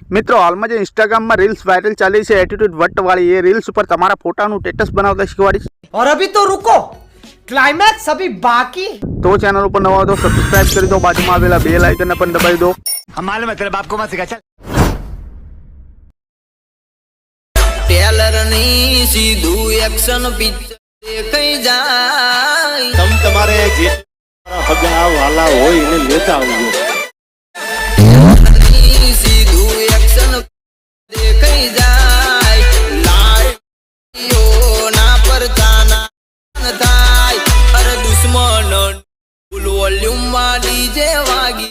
मित्रों हाल में जो इंस्टाग्राम में रील्स वायरल चली है एटीट्यूड वट वाली ये रील्स पर तमारा फोटाનું स्टेटस बनावता શીખવાડીશ। और अभी तो रुको, क्लाइमैक्स अभी बाकी। तो चैनल पर नवा हो तो सब्सक्राइब कर दो, बाजू में आवेला बेल आइकन पर दबाई दो। हमारे मतलब आपको मत सिखा चल। टेलर नी सीधू एक्शन पिक्चर कहीं जाए तम તમારે જે ભગના વાલા હોય એને લેતા આવજો। सीधू एक्शन कहीं जाए लाइयो ना परचाना थाय अरे दुश्मन फुल वॉल्यूम में डीजे वागी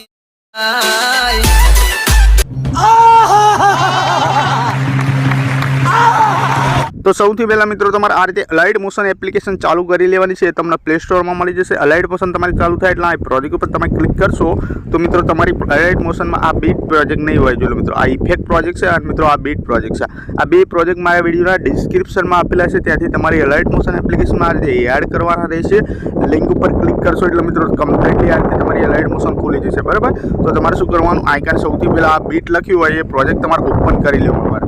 तो સૌથી પહેલા મિત્રો તમારે આ રીતે અલાઇડ મોશન એપ્લિકેશન ચાલુ કરી લેવાની છે। તમને પ્લે સ્ટોરમાં મળી જશે। અલાઇડ મોશન તમારી ચાલુ થાય એટલે આ પ્રોજેક્ટ ઉપર તમે ક્લિક કરશો તો મિત્રો તમારી અલાઇડ મોશનમાં આ બીટ પ્રોજેક્ટ નહીં હોય। જો મિત્રો આ ઇફેક્ટ પ્રોજેક્ટ છે અને મિત્રો આ બીટ પ્રોજેક્ટ છે। આ બે પ્રોજેક્ટ મારા વિડીયોના ડિસ્ક્રિપ્શનમાં આપેલા છે, ત્યાંથી તમારી અલાઇડ મોશન એપ્લિકેશનમાં આ રીતે એડ કરવાના રહેશે। લિંક ઉપર ક્લિક કરશો એટલે મિત્રો કમ્પ્લીટલી આ રીતે તમારી અલાઇડ મોશન ખુલી જશે, બરાબર। તો તમારે શું કરવાનું, આઇકન સૌથી પહેલાં આ બીટ લખ્યું હોય એ પ્રોજેક્ટ તમારે ઓપન કરી લેવાનું હોય।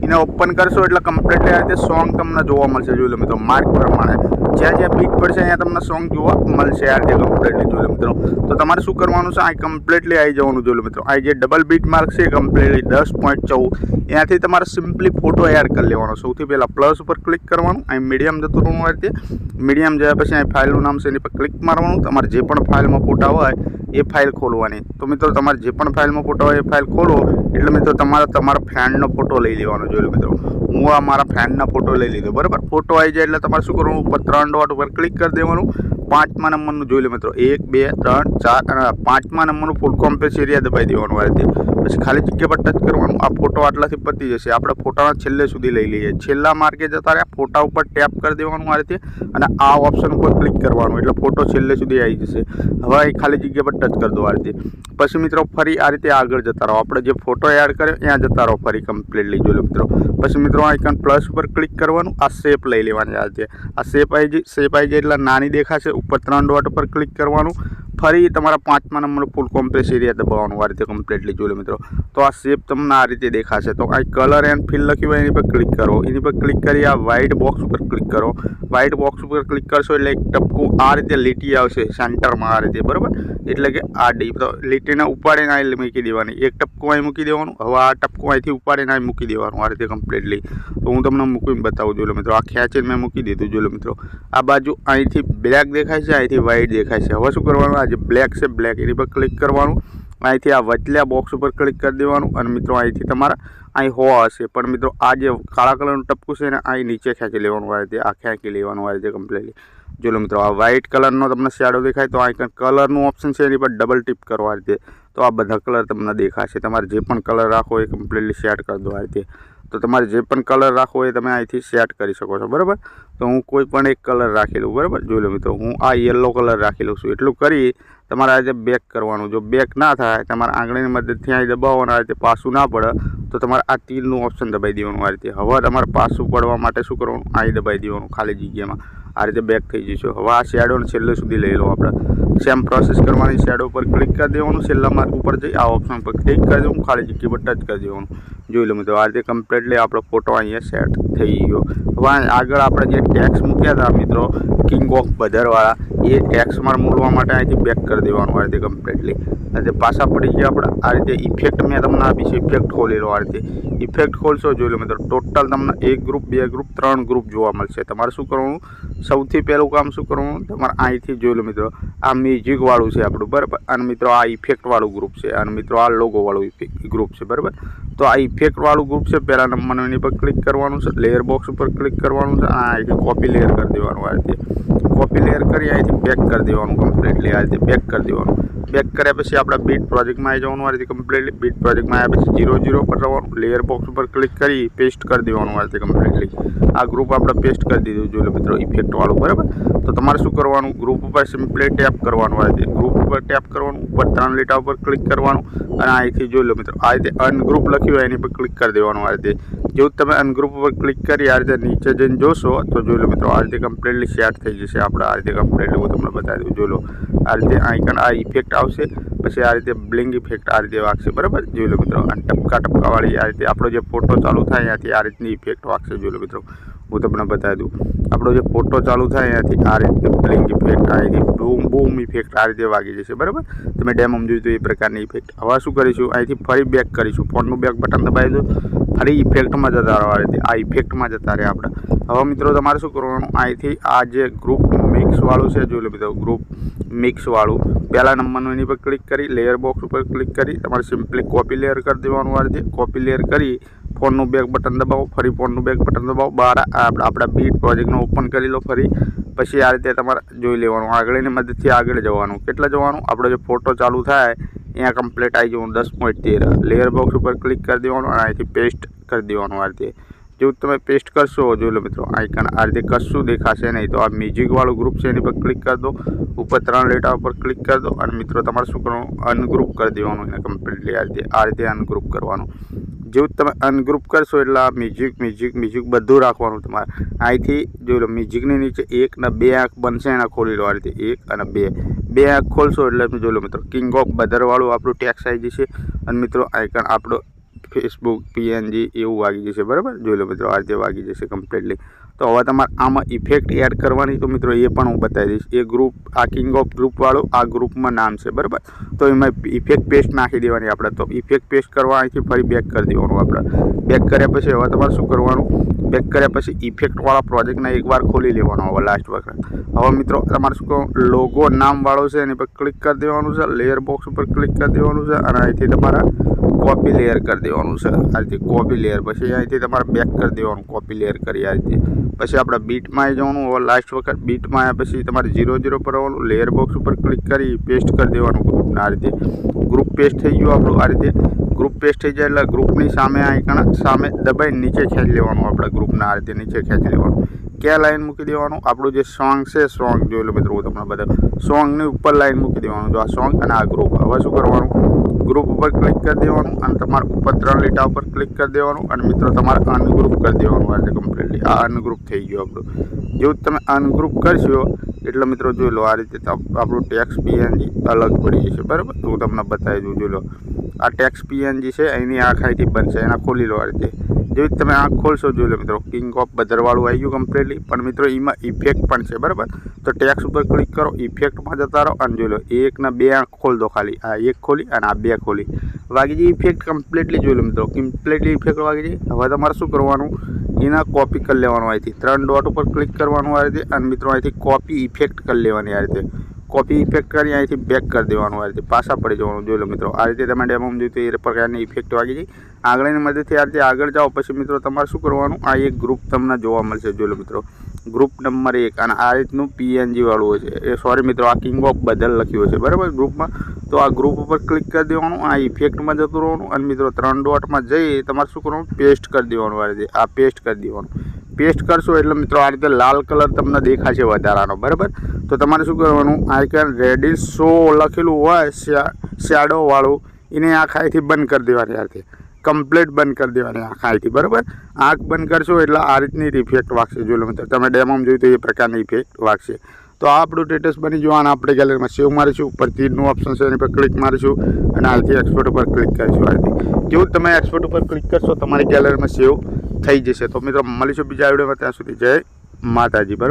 એને ઓપન કરશો એટલે કમ્પ્લીટલી આ રીતે સોંગ તમને જોવા મળશે। જોઈ લો મિત્રો માર્ક પ્રમાણે જ્યાં જ્યાં બીટ પડશે અહીંયા તમને સોંગ જોવા મળશે આ રીતે કમ્પ્લીટલી। જોઈ લો મિત્રો તો તમારે શું કરવાનું છે, આ કમ્પ્લીટલી આવી જવાનું। જોઈ લો મિત્રો આ જે ડબલ બીટ માર્ક છે કમ્પ્લીટલી 10.14 એનાથી તમારે સિમ્પલી ફોટો એડ કરી લેવાનો। સૌથી પહેલાં પ્લસ ઉપર ક્લિક કરવાનું, અહીં મીડિયમ જતું રહેવાનું આ રીતે। મીડિયમ જયા પછી અહીં ફાઇલનું નામ છે એની પર ક્લિક મારવાનું। તમારે જે પણ ફાઇલમાં ફોટા હોય એ ફાઇલ ખોલવાની। તો મિત્રો તમારે જે પણ ફાઇલમાં ફોટો હોય એ ફાઇલ ખોલો એટલે મિત્રો તમારે તમારા ફ્રેન્ડનો ફોટો લઈ લેવાનો। જોઈ લો મિત્રો હું આ મારા ફ્રેન્ડના ફોટો લઈ લીધો, બરાબર। ફોટો આવી જાય એટલે તમારે શું કરવાનું, ઉપર 3 ડોટ ઉપર ક્લિક કરી દેવાનું। 5મા નંબરનું જોઈ લો મિત્રો 1 2 3 4 અને 5મા નંબરનું ફૂલ કોમ્પ્લેક્સ એરિયા દબાઈ દેવાનું આ રીતે। પછી ખાલી જગ્યા પર ટચ કરવાનું। આ ફોટો આટલાથી પતી જશે। આપણે ફોટાના છેલ્લે સુધી લઈ લઈએ। છેલ્લા માર્કે જતા રહ્યા ફોટા ઉપર ટેપ કરી દેવાનું આ રીતે અને આ ઓપ્શન ઉપર ક્લિક કરવાનું એટલે ફોટો છેલ્લે સુધી આવી જશે। હવે અહીં ખાલી જગ્યા પર ટચ કરી દો આ રીતે। પછી મિત્રો ફરી આ રીતે આગળ જતા રહો, આપણે જે ફોટો એડ કર્યો ત્યાં જતા રહો ફરી કમ્પ્લીટલી। જોઈ લો મિત્રો પછી મિત્રો આઇકન પ્લસ ઉપર ક્લિક કરવાનું। આ શેપ લઈ લેવાની આ રીતે। આ શેપ આવી જાય એટલે નાની દેખાશે। ઉપર 3 ડોટ ઉપર ક્લિક કરવાનું, ફરી તમારા 5મા નંબરનો ફૂલ કોમ્પ્રેસ એરિયા દબાવવાનું આ રીતે કમ્પ્લીટલી। જોઈ લો મિત્રો તો આ શેપ તમને આ રીતે દેખાશે। તો આ કલર એન્ડ ફિલ લખ્યું હોય એની પર ક્લિક કરો। એની પર ક્લિક કરી આ વ્હાઇટ બોક્સ ઉપર ક્લિક કરો। વ્હાઇટ બોક્સ ઉપર ક્લિક કરશો એટલે એક ટપકું આ રીતે લીટી આવશે સેન્ટરમાં આ રીતે, બરાબર। એટલે કે આ ડી તો લીટીને ઉપાડીને અહીં મૂકી દેવાની। એક ટપકું અહીં મૂકી દેવાનું। હવે આ ટપકું અહીંથી ઉપાડીને અહીં મૂકી દેવાનું આ રીતે કમ્પ્લીટલી। તો હું તમને મૂકીને બતાવું। જોઈ લો મિત્રો આ ખેંચીને મેં મૂકી દીધું। જોઈ લો મિત્રો આ બાજુ અહીંથી બ્લેક દેખાય છે, અહીંથી વ્હાઇટ દેખાય છે। હવે શું કરવાનું, આ જે બ્લેક છે બ્લેક એની પર ક્લિક કરવાનું। અહીંથી આ વચલા બોક્સ ઉપર ક્લિક કરી દેવાનું અને મિત્રો અહીંથી તમારા અહીં હશે પણ મિત્રો આ જે કાળા કલરનું ટપકું છે ને અહીં નીચે ખેંચી લેવાનું આ રીતે, આ ખેંચી લેવાનું આ રીતે કમ્પ્લીટલી। જો લો મિત્રો આ વ્હાઇટ કલરનો તમને શેડો દેખાય તો આ કલરનું ઓપ્શન છે એની પર ડબલ ટીપ કરો આ રીતે। તો આ બધા કલર તમને દેખાશે। તમારે જે પણ કલર રાખો એ કમ્પ્લીટલી સેટ કરી દો આ રીતે। તો તમારે જે પણ કલર રાખવો એ તમે અહીંથી સેટ કરી શકો છો, બરાબર। તો હું કોઈ પણ એક કલર રાખી લઉં, બરાબર। જોઈ લો મિત્રો હું આ યલો કલર રાખી લઉં છું। એટલું કરી તમારે આ રીતે બેક કરવાનું। જો બેક ના થાય તમારે આંગળીની મદદથી અહીં દબાવવાનું આ રીતે, પાછું ના પડે તો તમારે આ તીરનું ઓપ્શન દબાઈ દેવાનું આ રીતે। હવે તમારે પાછું પડવા માટે શું કરવાનું, અહીં દબાઈ દેવાનું ખાલી જગ્યામાં આ રીતે બેક થઈ જશે। હવે આ શેડોને છેલ્લે સુધી લઈ લો આપણે। સેમ પ્રોસેસ કરવાની। શેડો ઉપર ક્લિક કરી દેવાનું, છેલ્લા માર્ક ઉપર જઈ આ ઓપ્શન પર ક્લિક કરી દેવાનું, ખાલી જગ્યા પર ટચ કરી દેવાનું। જોઈ લો મિત્રો આ રીતે કમ્પ્લીટલી આપણો ફોટો અહીંયા સેટ થઈ ગયો। હવે આગળ આપણે જે ટેક્સ મૂક્યા હતા મિત્રો કિંગ ઓફ બધારવાળા એ ટેક્સ માર મૂળવા માટે અહીંથી બેક કરી દેવાનું આ રીતે કમ્પ્લીટલી। આ રીતે પાછા પડી ગયા આપણે આ રીતે। ઇફેક્ટ મેં તમને આપી છે, ઇફેક્ટ ખોલી લો આ રીતે। ઇફેક્ટ ખોલશો જોઈ લો મિત્રો ટોટલ તમને 1 ગ્રુપ 2 ગ્રુપ 3 ગ્રુપ જોવા મળશે। તમારે શું કરવાનું, સૌથી પહેલું કામ શું કરવાનું, તમારે અહીંથી જોઈ લો મિત્રો આ મ્યુઝિકવાળું છે આપણું, બરાબર। અને મિત્રો આ ઇફેક્ટવાળું ગ્રુપ છે અને મિત્રો આ લોગોવાળું ગ્રુપ છે, બરાબર। તો આ ઇફેક્ટવાળું ગ્રુપ છે પહેલા નંબરનું એની પર ક્લિક કરવાનું છે। લેયર બોક્સ ઉપર ક્લિક કરવાનું છે અને અહીંથી કોપી લેયર કરી દેવાનું આ રીતે। કોપી લેયર કરી અહીંથી બેક કરી દેવાનું કમ્પ્લીટલી આ રીતે બેક કરી દેવાનું। બેક કર્યા પછી આપણે બીટ પ્રોજેક્ટમાં આવી જવાનું આ રીતે કમ્પ્લીટલી। બીટ પ્રોજેક્ટમાં આવ્યા પછી 0 પર જવાનું, લેયર બોક્સ ઉપર ક્લિક કરી પેસ્ટ કરી દેવાનું આ રીતે કમ્પ્લીટલી। આ ગ્રુપ આપણે પેસ્ટ કરી દીધું જોઈ લો મિત્રો ઇફેક્ટવાળું, બરાબર। તો તમારે શું કરવાનું, ગ્રુપ ઉપર સિમ્પલી ટેપ કરવાનું આ રીતે। ગ્રુપ ઉપર ટેપ કરવાનું, ઉપર 3 લીટા ઉપર ક્લિક કરવાનું અને અહીંથી જોઈ લો મિત્રો આ રીતે અનગ્રુપ લખ્યું હોય એની પર ક્લિક કરી દેવાનું આ રીતે। જેવું તમે અનગ્રુપ ઉપર ક્લિક કરી આ રીતે નીચે જઈને જોશો તો જોઈ લો મિત્રો આ રીતે કમ્પ્લીટલી સેટ થઈ જશે આપણે આ રીતે કમ્પ્લીટલી હું તમને બતાવી દઉં. જોઈ લો આ રીતે આઇકન આ ઇફેક્ટ આવશે, પછી આ રીતે બ્લિંક ઇફેક્ટ આ રીતે વાગશે બરાબર. જોઈ લો મિત્રો અને ટપકાવાળી આ રીતે આપણો જે ફોટો ચાલુ થાય ત્યાંથી આ રીતની ઇફેક્ટ વાગશે. જોઈ લો મિત્રો હું તમને બતાવી દઉં આપણો જે ફોટો ચાલુ થાય ત્યાંથી આ રીતે બ્લિંક ઇફેક્ટ અહીંથી બૂમ ઇફેક્ટ આ રીતે વાગી જશે બરાબર. તમે ડેમોમાં જોયું તો એ પ્રકારની ઇફેક્ટ. હવે શું કરીશું અહીંથી ફરી બેક કરીશું, ફોનનું બેક બટન દબાવી દો, ફરી ઇફેક્ટમાં જતા રહો આ રીતે આ ઇફેક્ટમાં જતા રહે આપણે. હવે મિત્રો તમારે શું કરવાનું અહીંથી આ જે ગ્રુપ મિક્સવાળું છે જોઈ લો મિત્રો ગ્રુપ મિક્સવાળું પહેલા નંબરનું એની પર ક્લિક કરી લેયર બોક્સ ઉપર ક્લિક કરી તમારે સિમ્પલી કોપી લેયર કરી દેવાનું આ રીતે. કોપી લેયર કરી ફોનનું બેક બટન દબાવો, ફરી ફોનનું બેક બટન દબાવો, બહાર આપણા બીટ પ્રોજેક્ટનો ઓપન કરી લો ફરી. પછી આ રીતે તમારે જોઈ લેવાનું આગળની મદદથી આગળ જવાનું. કેટલા જવાનું આપણો જે ફોટો ચાલુ થાય અહીંયા કમ્પ્લીટ આવી જવાનું 10.13 લેયર બોક્સ ઉપર ક્લિક કરી દેવાનું અને અહીંથી પેસ્ટ કરી દેવાનું આ રીતે. જેવું તમે પેસ્ટ કરશો જોઈ લો મિત્રો આઇકન આ રીતે કશું દેખાશે નહીં. તો આ મ્યુઝિકવાળું ગ્રુપ છે એની પર ક્લિક કરી દો, ઉપર 3 લીટા ઉપર ક્લિક કરી દો અને મિત્રો તમારે શું કરવાનું અનગ્રુપ કરી દેવાનું એને કમ્પ્લીટલી આ રીતે અનગ્રુપ કરવાનું. જેવું તમે અનગ્રુપ કરશો એટલે આ મ્યુઝિક બધું રાખવાનું તમારે. અહીંથી જોઈ લો મ્યુઝિકની નીચે 1 ને 2 આંખ બનશે એના ખોલી લો આ રીતે 1 અને 2 આંખ ખોલશો એટલે જોઈ લો મિત્રો કિંગ ઓફ બદરવાળું આપણું ટેક્સ આવી જશે અને મિત્રો આઇકન આપણો ફેસબુક PNG એવું વાગી જશે બરાબર. જોઈ લો મિત્રો આ રીતે વાગી જશે કમ્પ્લીટલી. તો હવે તમારે આમાં ઇફેક્ટ એડ કરવાની તો મિત્રો એ પણ હું બતાવી દઈશ. એ ગ્રુપ આ કિંગ ઓફ ગ્રુપવાળું આ ગ્રુપમાં નામ છે બરાબર. તો એમાં ઇફેક્ટ પેસ્ટ નાખી દેવાની આપણે. તો ઇફેક્ટ પેસ્ટ કરવા અહીંથી ફરી બેક કરી દેવાનું આપણે. બેક કર્યા પછી હવે તમારે શું કરવાનું બેક કર્યા પછી ઇફેક્ટવાળા પ્રોજેક્ટને એકવાર ખોલી લેવાનો હવે લાસ્ટ વખત. હવે મિત્રો તમારે શું કરવાનું લોગો નામવાળો છે એની પર ક્લિક કરી દેવાનું છે, લેયર બોક્સ ઉપર ક્લિક કરી દેવાનું છે અને અહીંથી તમારા કોપી લેયર કરી દેવાનું છે આ રીતે કોપી લેયર. પછી અહીંથી તમારે બેક કરી દેવાનું કોપી લેયર કરી આ રીતે. પછી આપણે બીટમાં આવી જવાનું. હવે લાસ્ટ વખત બીટમાં આવ્યા પછી તમારે 0 પર આવવાનું, લેયર બોક્સ ઉપર ક્લિક કરી પેસ્ટ કરી દેવાનું ગ્રુપના આ રીતે. ગ્રુપ પેસ્ટ થઈ ગયું આપણું આ રીતે. ગ્રુપ પેસ્ટ થઈ જાય એટલે ગ્રુપની સામે આઇકન સામે દબાઈને નીચે ખેંચી લેવાનું આપણે ગ્રુપના આ રીતે નીચે ખેંચી લેવાનું. ક્યાં લાઈન મૂકી દેવાનું આપણું જે સોંગ છે સોંગ જોઈ લો મિત્રો હું તમને બધા સોંગની ઉપર લાઈન મૂકી દેવાનું. જો આ સોંગ અને આ ગ્રુપ. હવે શું કરવાનું ગ્રુપ ઉપર ક્લિક કરી દેવાનું અને તમારે ઉપર 3 લીટા ઉપર ક્લિક કરી દેવાનું અને મિત્રો તમારે અનગ્રુપ કરી દેવાનું આ રીતે કમ્પ્લીટલી. આ અનગ્રુપ થઈ ગયું આપણું. જેવું તમે અનગ્રુપ કરશો એટલે મિત્રો જોઈ લો આ રીતે આપણું ટેક્સ PNG અલગ પડી જશે બરાબર. હું તમને બતાવી દઉં. જોઈ લો આ ટેક્સ PNG છે એની આંખ અહીંથી બનશે એના ખોલી લો આ રીતે. જેવી તમે આંખ ખોલશો જોઈ લો મિત્રો કિંગ ઓફ બદરવાળું આવી ગયું કમ્પ્લીટલી. પણ મિત્રો એમાં ઇફેક્ટ પણ છે બરાબર. તો ટેક્સ ઉપર ક્લિક કરો, ઇફેક્ટમાં જતા રહો અને જોઈ લો 1 ને 2 આંખ ખોલ દો ખાલી. આ 1 ખોલી અને આ 2 ખોલી વાગી જઈ ઇફેક્ટ કમ્પ્લીટલી. જોઈ લો મિત્રો કમ્પ્લીટલી ઇફેક્ટ વાગી જઈ. હવે તમારે શું કરવાનું એના કોપી કરી લેવાનું અહીંથી 3 ડોટ ઉપર ક્લિક કરવાનું આ રીતે અને મિત્રો અહીંથી કોપી ઇફેક્ટ કરી લેવાની આ રીતે. કોપી ઇફેક્ટ કરી અહીંથી બેક કરી દેવાનું આ રીતે પાછા પડી જવાનું. જોઈ લો મિત્રો આ રીતે તમે ડેમોમાં જોયું તો એ પ્રકારની ઇફેક્ટ વાગી જઈ. આગળની મદદથી આ રીતે આગળ જાઓ પછી મિત્રો તમારે શું કરવાનું આ એક ગ્રુપ તમને જોવા મળશે. જોઈ લો મિત્રો ગ્રુપ નંબર 1 અને આ રીતનું PNG વાળું હોય છે. એ સોરી મિત્રો આ કિંગ ઓફ બદલ લખ્યું છે બરાબર ગ્રુપમાં. તો આ ગ્રુપ ઉપર ક્લિક કરી દેવાનું, આ ઇફેક્ટમાં જતું રહેવાનું અને મિત્રો 3 ડોટમાં જઈ તમારે શું કરવાનું પેસ્ટ કરી દેવાનું આ રીતે. આ પેસ્ટ કરી દેવાનું. પેસ્ટ કરશો એટલે મિત્રો આ રીતે લાલ કલર તમને દેખાશે વધારાનો બરાબર. તો તમારે શું કરવાનું આઇકન રેડી શો લખેલું હોય શેડોવાળું એને આંખ અહીંથી બંધ કરી દેવાની આ રીતે કમ્પ્લીટ બંધ કરી દેવાની આંખ અહીંથી બરાબર. આંખ બંધ કરશો એટલે આ રીતની ઇફેક્ટ વાગશે. જોઈ લો મિત્રો તમે ડેમોમાં જોયું તો એ પ્રકારની ઇફેક્ટ વાગશે. તો આ આપણું સ્ટેટસ બની જવાનું. આપણે ગેલેરીમાં સેવ મારીશું, ઉપર તીરનું ઓપ્શન છે એની પર ક્લિક મારીશું અને આથી એક્સપોર્ટ ઉપર ક્લિક કરીશું આ રીતે. જેવું તમે એક્સપોર્ટ ઉપર ક્લિક કરશો તમારી ગેલેરીમાં સેવ થઈ જશે. તો મિત્રો મળીશું બીજા વિડીયોમાં. ત્યાં સુધી જય માતાજી બરાબર.